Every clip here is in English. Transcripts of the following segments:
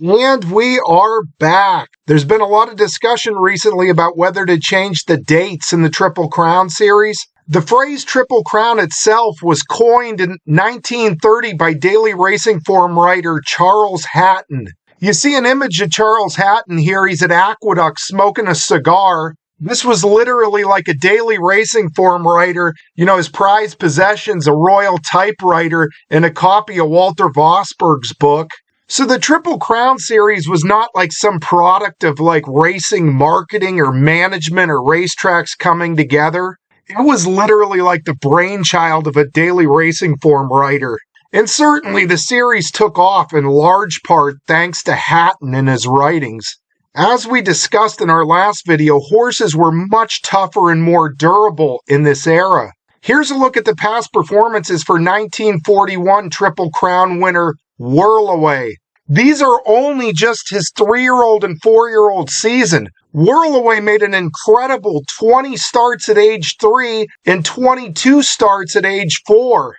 And we are back. There's been a lot of discussion recently about whether to change the dates in the Triple Crown series. The phrase Triple Crown itself was coined in 1930 by Daily Racing Form writer Charles Hatton. You see an image of Charles Hatton here. He's at Aqueduct smoking a cigar. This was literally like a Daily Racing Form writer. His prized possessions, a Royal typewriter, and a copy of Walter Vosberg's book. So the Triple Crown series was not like some product of like racing marketing or management or racetracks coming together. It was literally like the brainchild of a Daily Racing Form writer. And certainly the series took off in large part thanks to Hatton and his writings. As we discussed in our last video, horses were much tougher and more durable in this era. Here's a look at the past performances for 1941 Triple Crown winner Whirlaway. These are only just his 3-year-old and 4-year-old season. Whirlaway made an incredible 20 starts at age 3 and 22 starts at age 4.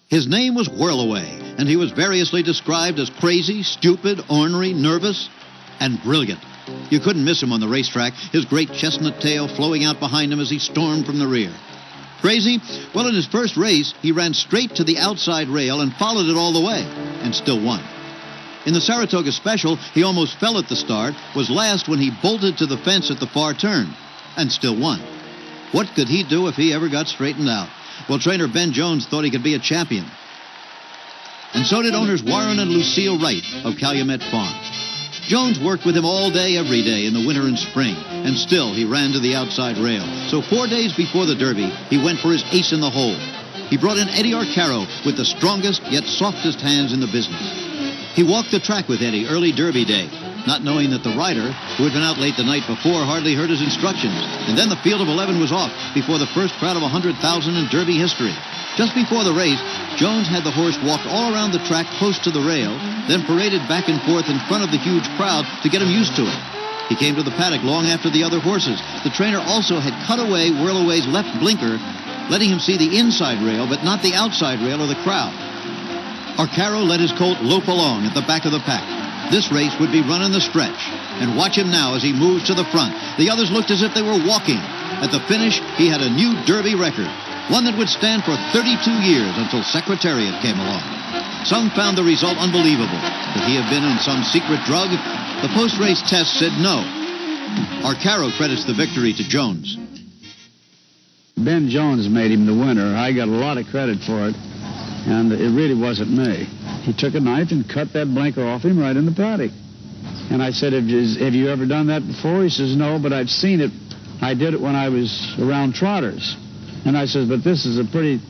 His name was Whirlaway, and he was variously described as crazy, stupid, ornery, nervous, and brilliant. You couldn't miss him on the racetrack, his great chestnut tail flowing out behind him as he stormed from the rear. Crazy? Well, in his first race, he ran straight to the outside rail and followed it all the way, and still won. In the Saratoga Special, he almost fell at the start, was last when he bolted to the fence at the far turn, and still won. What could he do if he ever got straightened out? Well, trainer Ben Jones thought he could be a champion. And so did owners Warren and Lucille Wright of Calumet Farm. Jones worked with him all day, every day, in the winter and spring, and still he ran to the outside rail. So 4 days before the Derby, he went for his ace in the hole. He brought in Eddie Arcaro with the strongest yet softest hands in the business. He walked the track with Eddie early Derby day, not knowing that the rider, who had been out late the night before, hardly heard his instructions. And then the field of 11 was off before the first crowd of 100,000 in Derby history. Just before the race, Jones had the horse walk all around the track close to the rail, then paraded back and forth in front of the huge crowd to get him used to it. He came to the paddock long after the other horses. The trainer also had cut away Whirlaway's left blinker, letting him see the inside rail, but not the outside rail or the crowd. Arcaro let his colt lope along at the back of the pack. This race would be run in the stretch. And watch him now as he moves to the front. The others looked as if they were walking. At the finish, he had a new Derby record, one that would stand for 32 years until Secretariat came along. Some found the result unbelievable. Could he have been on some secret drug? The post-race test said no. Arcaro credits the victory to Jones. Ben Jones made him the winner. I got a lot of credit for it, and it really wasn't me. He took a knife and cut that blinker off him right in the paddock. And I said, have you ever done that before? He says, no, but I've seen it. I did it when I was around trotters. And I says, but this is a pretty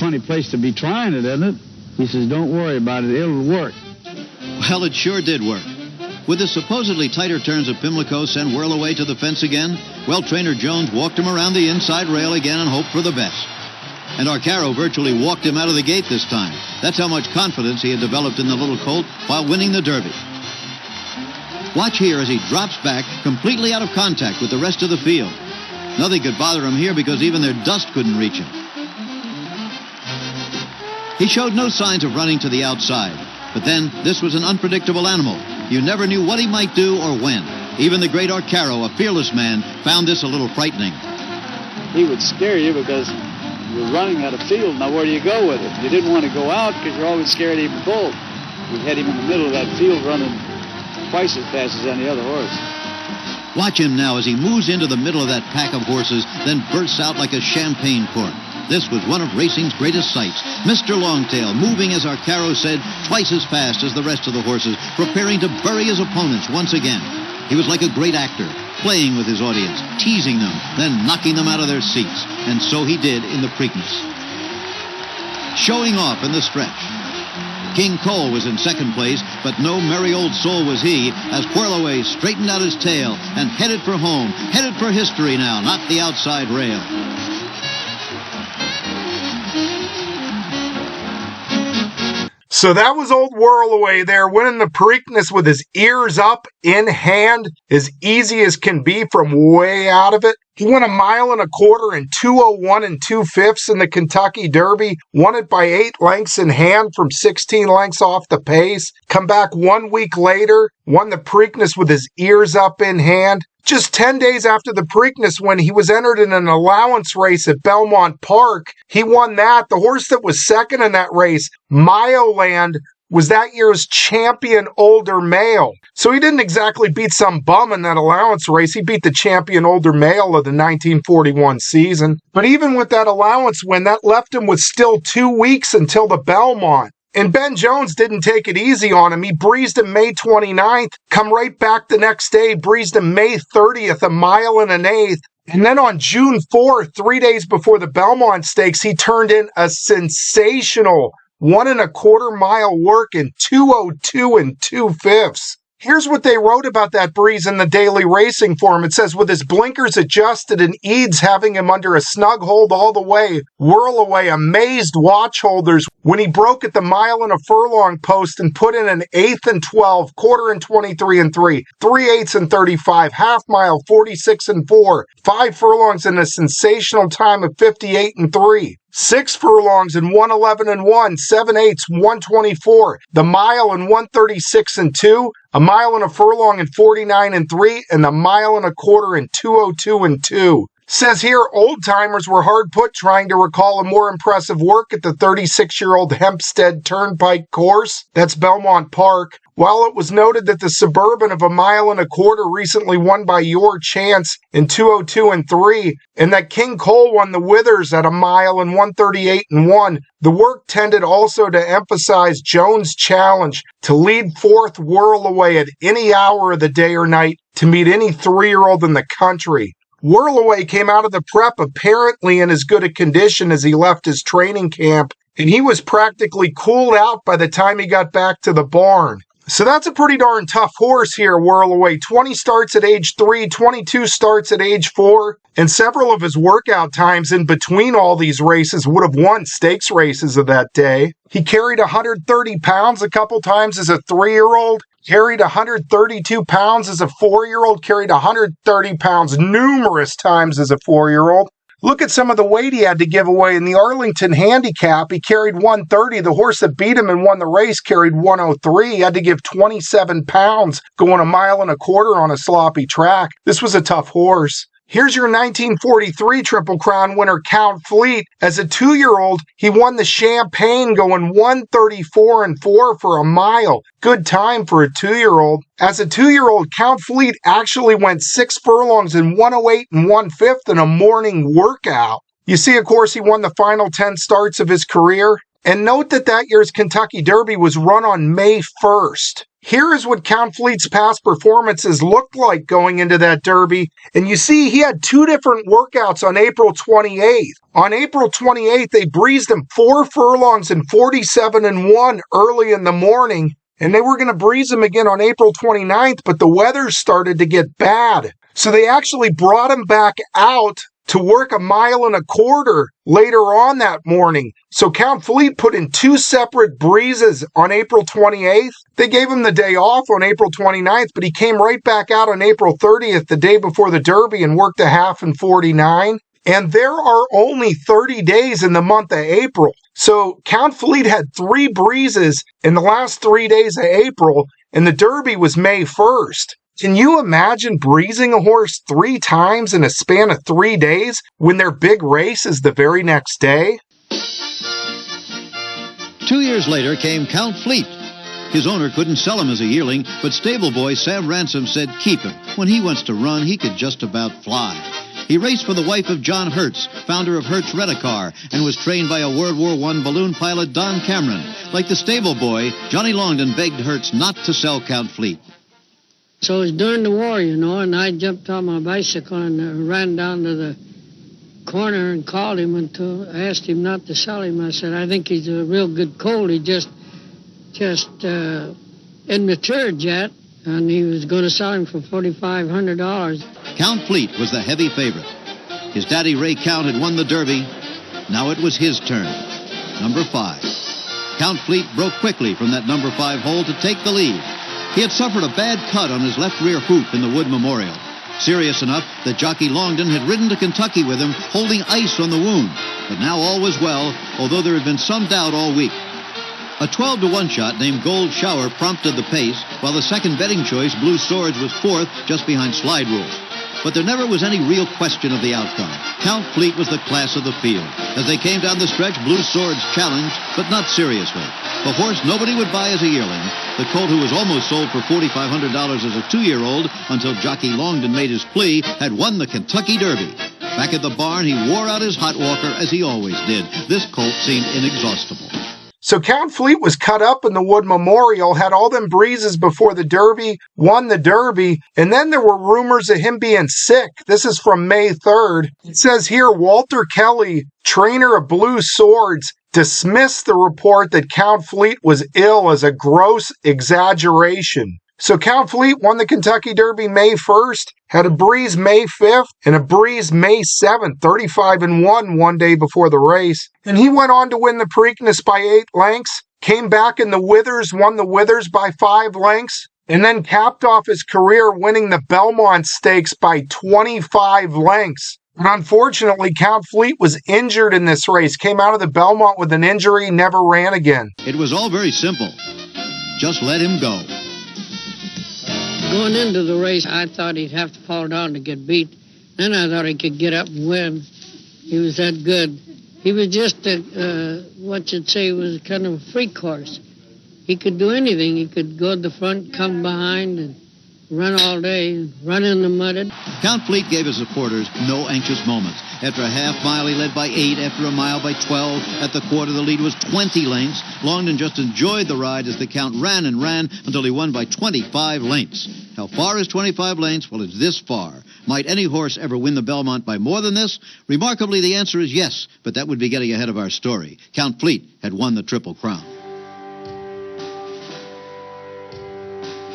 funny place to be trying it, isn't it? He says, don't worry about it. It'll work. Well, it sure did work. Would the supposedly tighter turns of Pimlico send Whirlaway to the fence again? Well, trainer Jones walked him around the inside rail again and hoped for the best. And Arcaro virtually walked him out of the gate this time. That's how much confidence he had developed in the little colt while winning the Derby. Watch here as he drops back, completely out of contact with the rest of the field. Nothing could bother him here because even their dust couldn't reach him. He showed no signs of running to the outside. But then, this was an unpredictable animal. You never knew what he might do or when. Even the great Arcaro, a fearless man, found this a little frightening. He would scare you because you're running out of field. Now, where do you go with it? You didn't want to go out because you're always scared of the bull. We had him in the middle of that field running twice as fast as any other horse. Watch him now as he moves into the middle of that pack of horses, then bursts out like a champagne cork. This was one of racing's greatest sights. Mr. Longtail, moving, as Arcaro said, twice as fast as the rest of the horses, preparing to bury his opponents once again. He was like a great actor, playing with his audience, teasing them, then knocking them out of their seats. And so he did in the Preakness. Showing off in the stretch. King Cole was in second place, but no merry old soul was he, as Whirlaway straightened out his tail and headed for home, headed for history now, not the outside rail. So that was old Whirlaway there, winning the Preakness with his ears up in hand, as easy as can be from way out of it. He went 1.25 miles in 2:01 2/5 in the Kentucky Derby, won it by 8 lengths in hand from 16 lengths off the pace. Come back 1 week later, won the Preakness with his ears up in hand. Just 10 days after the Preakness, when he was entered in an allowance race at Belmont Park, he won that. The horse that was second in that race, Myoland, was that year's champion older male. So he didn't exactly beat some bum in that allowance race. He beat the champion older male of the 1941 season. But even with that allowance win, that left him with still 2 weeks until the Belmont. And Ben Jones didn't take it easy on him. He breezed him May 29th, come right back the next day, breezed him May 30th, 1 1/8 miles. And then on June 4th, 3 days before the Belmont Stakes, he turned in a sensational 1.25 mile work in 2:02 2/5. Here's what they wrote about that breeze in the Daily Racing Form. It says, with his blinkers adjusted and Eads having him under a snug hold all the way, Whirlaway amazed watchholders when he broke at the 1 1/furlong post and put in an 1/8 and 12, 1/4 and 23 and 3, 3/8 and 35, half mile 46 and 4, 5 furlongs in a sensational time of 58 and 3. 6 furlongs in 1:11 and 1, 7/8, 1:24, the mile in 1:36 and 2, 1 1/furlong in 49 and 3, and the 1.25 miles in 2:02 and 2. Says here, old-timers were hard put trying to recall a more impressive work at the 36-year-old Hempstead Turnpike course. That's Belmont Park. While it was noted that the Suburban of 1.25 miles recently won by Your Chance in 2:02 and 3, and that King Cole won the Withers at 1 mile in 1:38 and 1, the work tended also to emphasize Jones' challenge to lead fourth Whirlaway at any hour of the day or night to meet any 3-year-old in the country. Whirlaway came out of the prep apparently in as good a condition as he left his training camp, and he was practically cooled out by the time he got back to the barn. So that's a pretty darn tough horse here, Whirlaway. 20 starts at age 3, 22 starts at age 4, and several of his workout times in between all these races would have won stakes races of that day. He carried 130 pounds a couple times as a 3-year-old, carried 132 pounds as a 4-year-old, carried 130 pounds numerous times as a 4-year-old. Look at some of the weight he had to give away in the Arlington Handicap. He carried 130. The horse that beat him and won the race carried 103. He had to give 27 pounds going 1.25 miles on a sloppy track. This was a tough horse. Here's your 1943 Triple Crown winner, Count Fleet. As a 2-year-old, he won the Champagne going 134 and 4 for a mile. Good time for a 2-year-old. As a 2-year-old, Count Fleet actually went 6 furlongs in 1:08 and 1/5 in a morning workout. You see, of course, he won the final 10 starts of his career. And note that that year's Kentucky Derby was run on May 1st. Here is what Count Fleet's past performances looked like going into that Derby. And you see, he had 2 different workouts on April 28th. On April 28th, they breezed him 4 furlongs in 47 and 1 early in the morning. And they were going to breeze him again on April 29th, but the weather started to get bad. So they actually brought him back out to work 1.25 miles later on that morning. So Count Fleet put in 2 separate breezes on April 28th. They gave him the day off on April 29th, but he came right back out on April 30th, the day before the Derby, and worked a half in 49. And there are only 30 days in the month of April. So Count Fleet had 3 breezes in the last 3 days of April, and the Derby was May 1st. Can you imagine breezing a horse 3 times in a span of 3 days when their big race is the very next day? 2 years later came Count Fleet. His owner couldn't sell him as a yearling, but stable boy Sam Ransom said keep him. When he wants to run, he could just about fly. He raced for the wife of John Hertz, founder of Hertz Rent-A-Car, and was trained by a World War I balloon pilot, Don Cameron. Like the stable boy, Johnny Longden begged Hertz not to sell Count Fleet. So it was during the war, you know, and I jumped on my bicycle and ran down to the corner and called him and asked him not to sell him. I said, I think he's a real good colt. He just immature yet, and he was going to sell him for $4,500. Count Fleet was the heavy favorite. His daddy, Ray Count, had won the Derby. Now it was his turn. Number 5. Count Fleet broke quickly from that number 5 hole to take the lead. He had suffered a bad cut on his left rear hoop in the Wood Memorial. Serious enough that jockey Longdon had ridden to Kentucky with him, holding ice on the wound. But now all was well, although there had been some doubt all week. A 12-to-1 shot named Gold Shower prompted the pace, while the second betting choice, Blue Swords, was fourth, just behind Slide Rule. But there never was any real question of the outcome. Count Fleet was the class of the field. As they came down the stretch, Blue Swords challenged, but not seriously. The horse nobody would buy as a yearling, the colt who was almost sold for $4,500 as a 2-year-old until jockey Longdon made his plea, had won the Kentucky Derby. Back at the barn, he wore out his hot walker as he always did. This colt seemed inexhaustible. So Count Fleet was cut up in the Wood Memorial, had all them breezes before the Derby, won the Derby, and then there were rumors of him being sick. This is from May 3rd. It says here, Walter Kelly, trainer of Blue Swords, dismissed the report that Count Fleet was ill as a gross exaggeration. So Count Fleet won the Kentucky Derby May 1st, had a breeze May 5th, and a breeze May 7th, 35-1 one day before the race. And he went on to win the Preakness by 8 lengths, came back in the Withers, won the Withers by 5 lengths, and then capped off his career winning the Belmont Stakes by 25 lengths. But unfortunately, Count Fleet was injured in this race, came out of the Belmont with an injury, never ran again. It was all very simple. Just let him go. Going into the race, I thought he'd have to fall down to get beat. Then I thought he could get up and win. He was that good. He was just what you'd say was kind of a freak horse. He could do anything. He could go to the front, come behind, and run all day, run in the mud. Count Fleet gave his supporters no anxious moments. After a half mile, he led by 8. After a mile, by 12. At the quarter, the lead was 20 lengths. Longdon just enjoyed the ride as the Count ran and ran until he won by 25 lengths. How far is 25 lengths? Well, it's this far. Might any horse ever win the Belmont by more than this? Remarkably, the answer is yes, but that would be getting ahead of our story. Count Fleet had won the Triple Crown.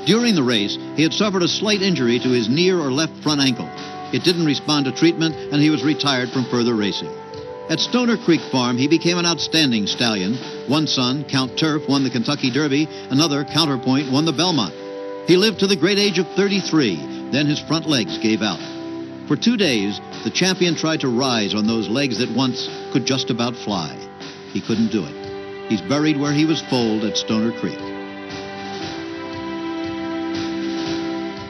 During the race, he had suffered a slight injury to his near or left front ankle. It didn't respond to treatment, and he was retired from further racing. At Stoner Creek Farm, he became an outstanding stallion. One son, Count Turf, won the Kentucky Derby. Another, Counterpoint, won the Belmont. He lived to the great age of 33. Then his front legs gave out. For 2 days, the champion tried to rise on those legs that once could just about fly. He couldn't do it. He's buried where he was foaled at Stoner Creek.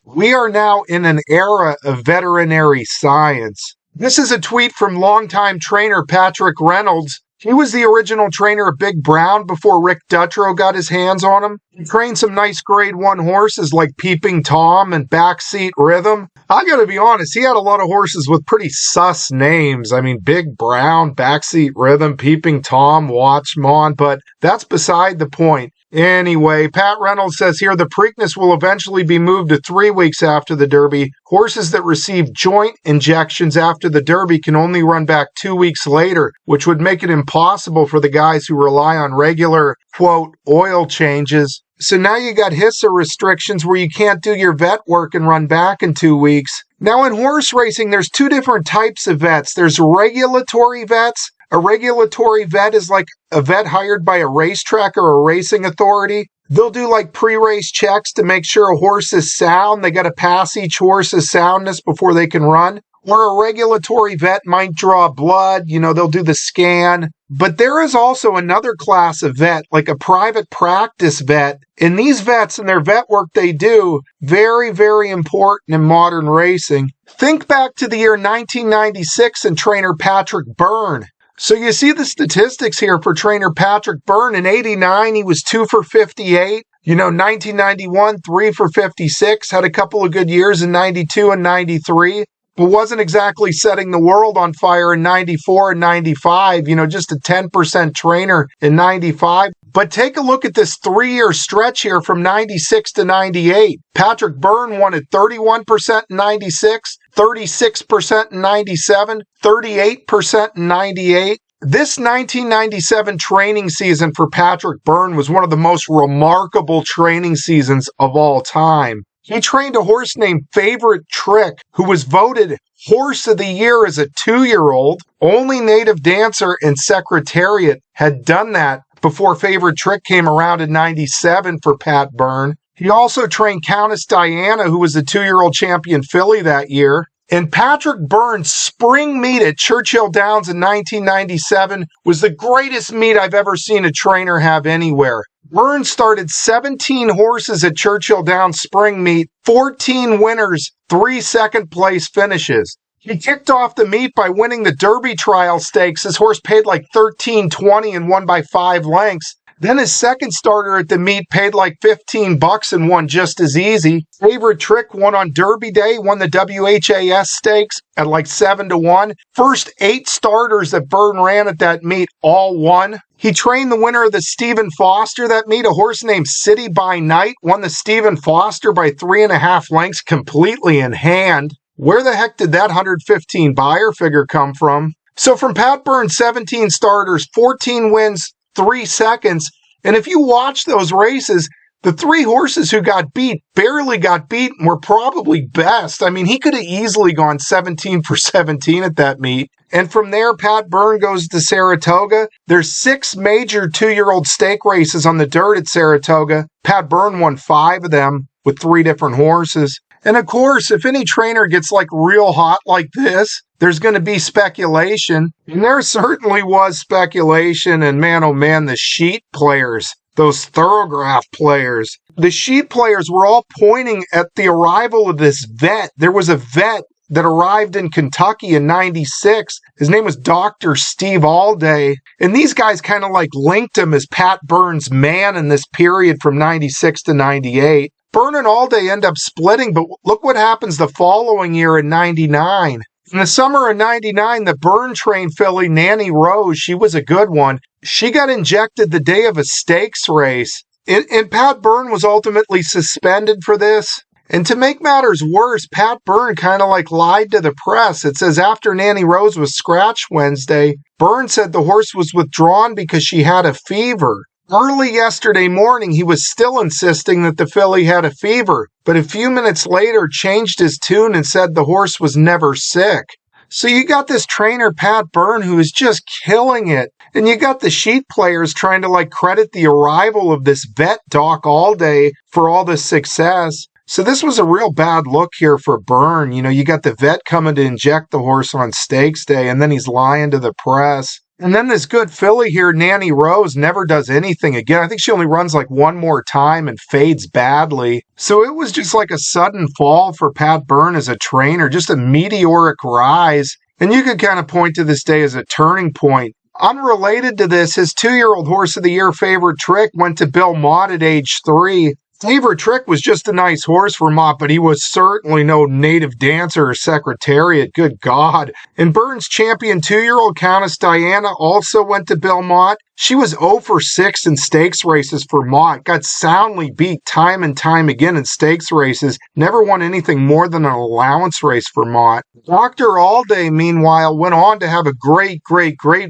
We are now in an era of veterinary science. This is a tweet from longtime trainer Patrick Reynolds. He was the original trainer of Big Brown before Rick Dutrow got his hands on him. He trained some nice grade 1 horses like Peeping Tom and Backseat Rhythm. I gotta be honest, he had a lot of horses with pretty sus names. I mean, Big Brown, Backseat Rhythm, Peeping Tom, Watchmon, but that's beside the point. Anyway, Pat Reynolds says here, the Preakness will eventually be moved to 3 weeks after the Derby. Horses that receive joint injections after the Derby can only run back 2 weeks later, which would make it impossible for the guys who rely on regular, quote, oil changes. So now you got HISA restrictions where you can't do your vet work and run back in 2 weeks. Now in horse racing, there's 2 different types of vets. There's regulatory vets. A regulatory vet is like a vet hired by a racetrack or a racing authority. They'll do like pre-race checks to make sure a horse is sound. They got to pass each horse's soundness before they can run. Or a regulatory vet might draw blood, they'll do the scan. But there is also another class of vet, like a private practice vet. And these vets and their vet work they do, very, very important in modern racing. Think back to the year 1996 and trainer Patrick Byrne. So you see the statistics here for trainer Patrick Byrne. In 89, he was 2 for 58. 1991, 3 for 56. Had a couple of good years in 92 and 93. But wasn't exactly setting the world on fire in 94 and 95. Just a 10% trainer in 95. But take a look at this 3-year stretch here from 96 to 98. Patrick Byrne won at 31% in 96, 36% in 97, 38% in 98. This 1997 training season for Patrick Byrne was one of the most remarkable training seasons of all time. He trained a horse named Favorite Trick, who was voted Horse of the Year as a 2-year-old. Only Native Dancer and Secretariat had done that before Favorite Trick came around in 97 for Pat Byrne. He also trained Countess Diana, who was the 2-year-old champion filly that year. And Patrick Byrne's spring meet at Churchill Downs in 1997 was the greatest meet I've ever seen a trainer have anywhere. Byrne started 17 horses at Churchill Downs spring meet, 14 winners, 3 second-place finishes. He kicked off the meet by winning the Derby Trial Stakes. His horse paid like $13.20 and won by 5 lengths. Then his second starter at the meet paid like $15 and won just as easy. Favorite Trick won on Derby Day, won the WHAS Stakes at like 7-1. First 8 starters that Byrne ran at that meet all won. He trained the winner of the Stephen Foster that meet, a horse named City by Night, won the Stephen Foster by 3.5 lengths completely in hand. Where the heck did that 115 buyer figure come from? So from Pat Byrne, 17 starters, 14 wins, 3 seconds. And if you watch those races, the 3 horses who got beat barely got beat and were probably best. I mean, he could have easily gone 17 for 17 at that meet. And from there, Pat Byrne goes to Saratoga. There's 6 major 2-year-old stake races on the dirt at Saratoga. Pat Byrne won 5 of them with 3 different horses. And of course, if any trainer gets like real hot like this, there's going to be speculation. And there certainly was speculation. And man, oh man, the sheet players, those Thoroughgraph players, the sheet players were all pointing at the arrival of this vet. There was a vet that arrived in Kentucky in 96. His name was Dr. Steve Allday. And these guys kind of like linked him as Pat Byrne's man in this period from 96 to 98. Byrne and Allday end up splitting, but look what happens the following year in 99. In the summer of 99, the Byrne-trained filly Nanny Rose, she was a good one. She got injected the day of a stakes race. And Pat Byrne was ultimately suspended for this. And to make matters worse, Pat Byrne kind of like lied to the press. It says after Nanny Rose was scratched Wednesday, Byrne said the horse was withdrawn because she had a fever. Early yesterday morning, he was still insisting that the filly had a fever, but a few minutes later changed his tune and said the horse was never sick. So you got this trainer, Pat Byrne, who is just killing it. And you got the sheet players trying to like credit the arrival of this vet, Doc Allday, for all this success. So this was a real bad look here for Byrne. You know, you got the vet coming to inject the horse on stakes day, and then he's lying to the press. And then this good filly here, Nanny Rose, never does anything again. I think she only runs like one more time and fades badly. So it was just like a sudden fall for Pat Byrne as a trainer, just a meteoric rise. And you could kind of point to this day as a turning point. Unrelated to this, his 2-year-old horse of the year, Favorite Trick, went to Bill Mott at age 3. Favorite Trick was just a nice horse for Mott, but he was certainly no native dancer or secretariat, good God. And Byrne's champion 2-year-old Countess Diana also went to Bill Mott. She was 0 for 6 in stakes races for Mott, got soundly beat time and time again in stakes races, never won anything more than an allowance race for Mott. Dr. Allday, meanwhile, went on to have a great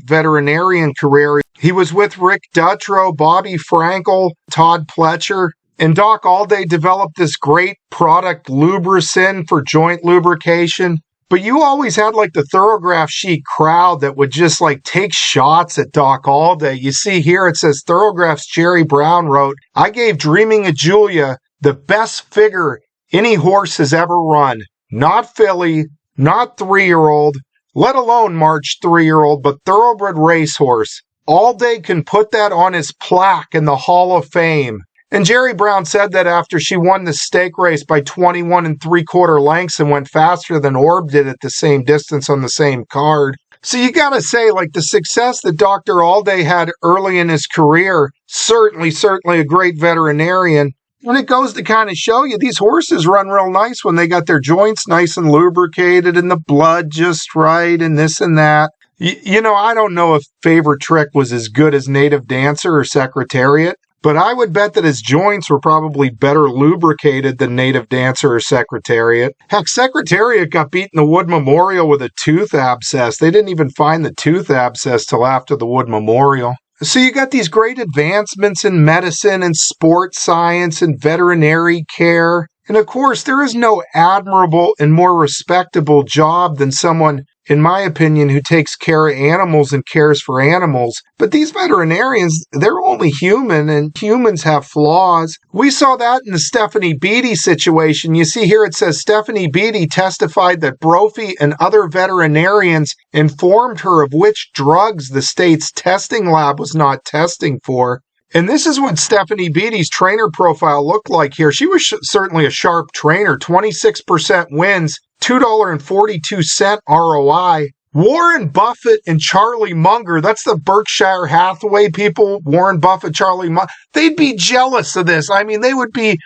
veterinarian career. He was with Rick Dutrow, Bobby Frankel, Todd Pletcher. And Doc Allday developed this great product, Lubricin, for joint lubrication. But you always had like the Thoroughgraph sheet crowd that would just like take shots at Doc Allday. You see here it says Thoroughgraph's Jerry Brown wrote, "I gave Dreaming of Julia the best figure any horse has ever run. Not filly, not 3-year-old, let alone March 3-year-old, but thoroughbred racehorse. Allday can put that on his plaque in the Hall of Fame." And Jerry Brown said that after she won the stake race by 21 3/4 lengths and went faster than Orb did at the same distance on the same card. So you gotta say, like, the success that Dr. Allday had early in his career, certainly a great veterinarian. And it goes to kind of show you these horses run real nice when they got their joints nice and lubricated and the blood just right and this and that. You know, I don't know if Favorite Trick was as good as Native Dancer or Secretariat, but I would bet that his joints were probably better lubricated than Native Dancer or Secretariat. Heck, Secretariat got beat in the Wood Memorial with a tooth abscess. They didn't even find the tooth abscess till after the Wood Memorial. So you got these great advancements in medicine and sports science and veterinary care. And of course, there is no admirable and more respectable job than someone in my opinion, who takes care of animals and cares for animals. But these veterinarians, they're only human, and humans have flaws. We saw that in the Stephanie Beatty situation. You see here it says Stephanie Beatty testified that Brophy and other veterinarians informed her of which drugs the state's testing lab was not testing for. And this is what Stephanie Beatty's trainer profile looked like here. She was certainly a sharp trainer. 26% wins, $2.42 ROI. Warren Buffett and Charlie Munger, that's the Berkshire Hathaway people, Warren Buffett, Charlie Munger, they'd be jealous of this. I mean, they would be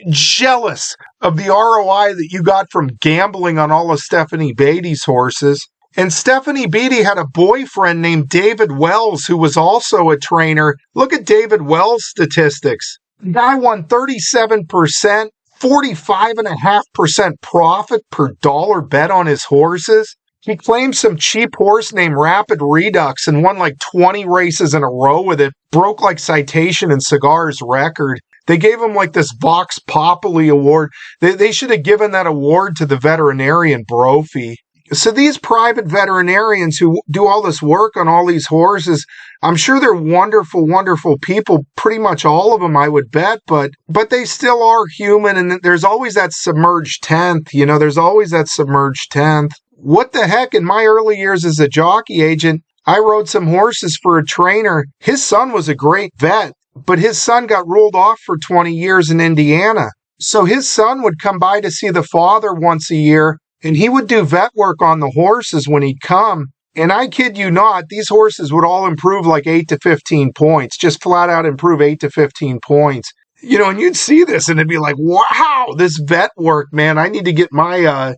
jealous of the ROI that you got from gambling on all of Stephanie Beatty's horses. And Stephanie Beatty had a boyfriend named David Wells, who was also a trainer. Look at David Wells' statistics. The guy won 37%, 45.5% profit per dollar bet on his horses. He claimed some cheap horse named Rapid Redux and won like 20 races in a row with it. Broke like Citation and Cigar's record. They gave him like this Vox Populi award. They should have given that award to the veterinarian Brophy. So these private veterinarians who do all this work on all these horses, I'm sure they're wonderful, wonderful people, pretty much all of them, I would bet, but they still are human, and there's always that submerged tenth, there's always that submerged tenth. What the heck, in my early years as a jockey agent, I rode some horses for a trainer. His son was a great vet, but his son got ruled off for 20 years in Indiana. So his son would come by to see the father once a year, and he would do vet work on the horses when he'd come. And I kid you not, these horses would all improve like 8 to 15 points, just flat out improve 8 to 15 points. And you'd see this and it'd be like, wow, this vet work, man, I need to get my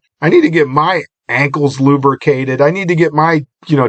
ankles lubricated. I need to get my,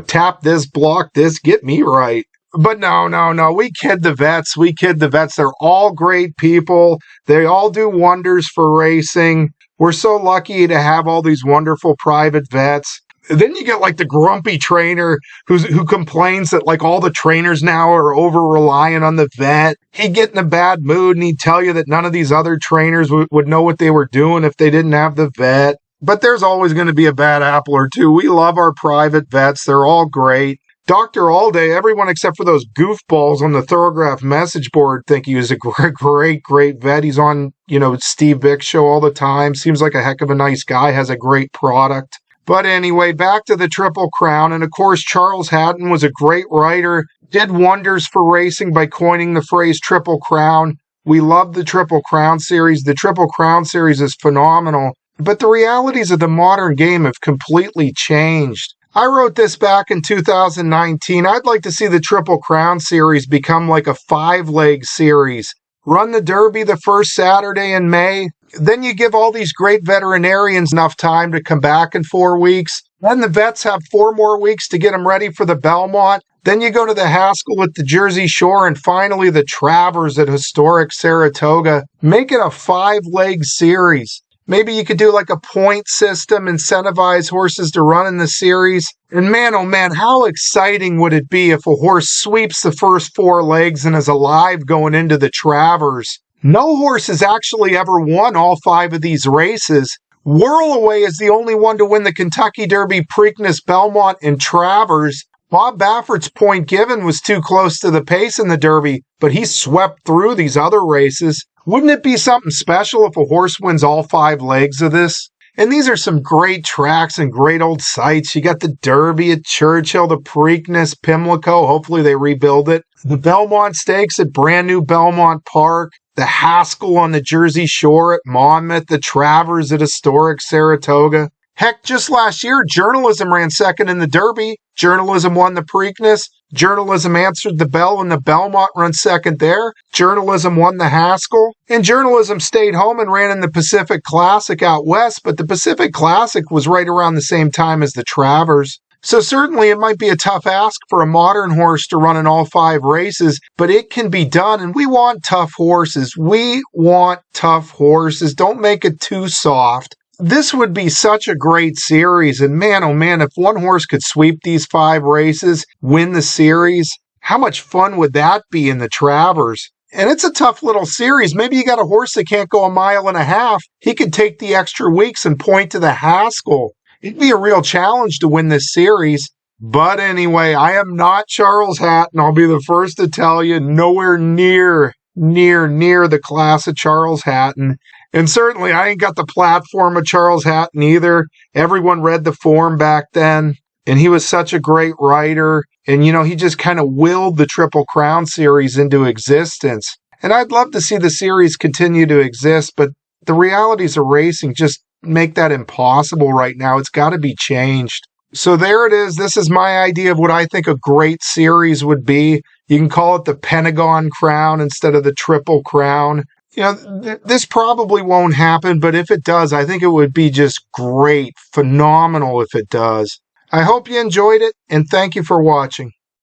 tap this, block this, get me right. But no, we kid the vets. They're all great people. They all do wonders for racing. We're so lucky to have all these wonderful private vets. Then you get like the grumpy trainer who complains that like all the trainers now are over reliant on the vet. He'd get in a bad mood and he'd tell you that none of these other trainers would know what they were doing if they didn't have the vet. But there's always going to be a bad apple or two. We love our private vets. They're all great. Dr. Allday, everyone except for those goofballs on the Thoroughgraph message board think he was a great vet. He's on, Steve Vick's show all the time. Seems like a heck of a nice guy, has a great product. But anyway, back to the Triple Crown. And of course, Charles Haddon was a great writer, did wonders for racing by coining the phrase Triple Crown. We love the Triple Crown series. The Triple Crown series is phenomenal. But the realities of the modern game have completely changed. I wrote this back in 2019. I'd like to see the Triple Crown series become like a 5-leg series. Run the Derby the first Saturday in May. Then you give all these great veterinarians enough time to come back in 4 weeks. Then the vets have 4 more weeks to get them ready for the Belmont. Then you go to the Haskell at the Jersey Shore, and finally the Travers at historic Saratoga. Make it a 5-leg series. Maybe you could do like a point system, incentivize horses to run in the series. And man, oh man, how exciting would it be if a horse sweeps the first 4 legs and is alive going into the Travers? No horse has actually ever won all 5 of these races. Whirlaway is the only one to win the Kentucky Derby, Preakness, Belmont, and Travers. Bob Baffert's point given was too close to the pace in the Derby, but he swept through these other races. Wouldn't it be something special if a horse wins all 5 legs of this? And these are some great tracks and great old sites. You got the Derby at Churchill, the Preakness, Pimlico. Hopefully they rebuild it. The Belmont Stakes at brand new Belmont Park. The Haskell on the Jersey Shore at Monmouth. The Travers at historic Saratoga. Heck, just last year, Journalism ran second in the Derby. Journalism won the Preakness. Journalism answered the bell and the Belmont run second there. Journalism won the Haskell. And Journalism stayed home and ran in the Pacific Classic out west, but the Pacific Classic was right around the same time as the Travers. So certainly it might be a tough ask for a modern horse to run in all 5 races, but it can be done, and we want tough horses. We want tough horses. Don't make it too soft. This would be such a great series, and man, oh man, if one horse could sweep these 5 races, win the series, how much fun would that be in the Travers? And it's a tough little series. Maybe you got a horse that can't go 1.5 miles. He could take the extra weeks and point to the Haskell. It'd be a real challenge to win this series. But anyway, I am not Charles Hatton. I'll be the first to tell you, nowhere near the class of Charles Hatton. And certainly I ain't got the platform of Charles Hatton either. Everyone read the form back then, and he was such a great writer. And, he just kind of willed the Triple Crown series into existence. And I'd love to see the series continue to exist, but the realities of racing just make that impossible right now. It's got to be changed. So there it is. This is my idea of what I think a great series would be. You can call it the Pentagon Crown instead of the Triple Crown. This probably won't happen, but if it does, I think it would be just great, phenomenal if it does. I hope you enjoyed it, and thank you for watching.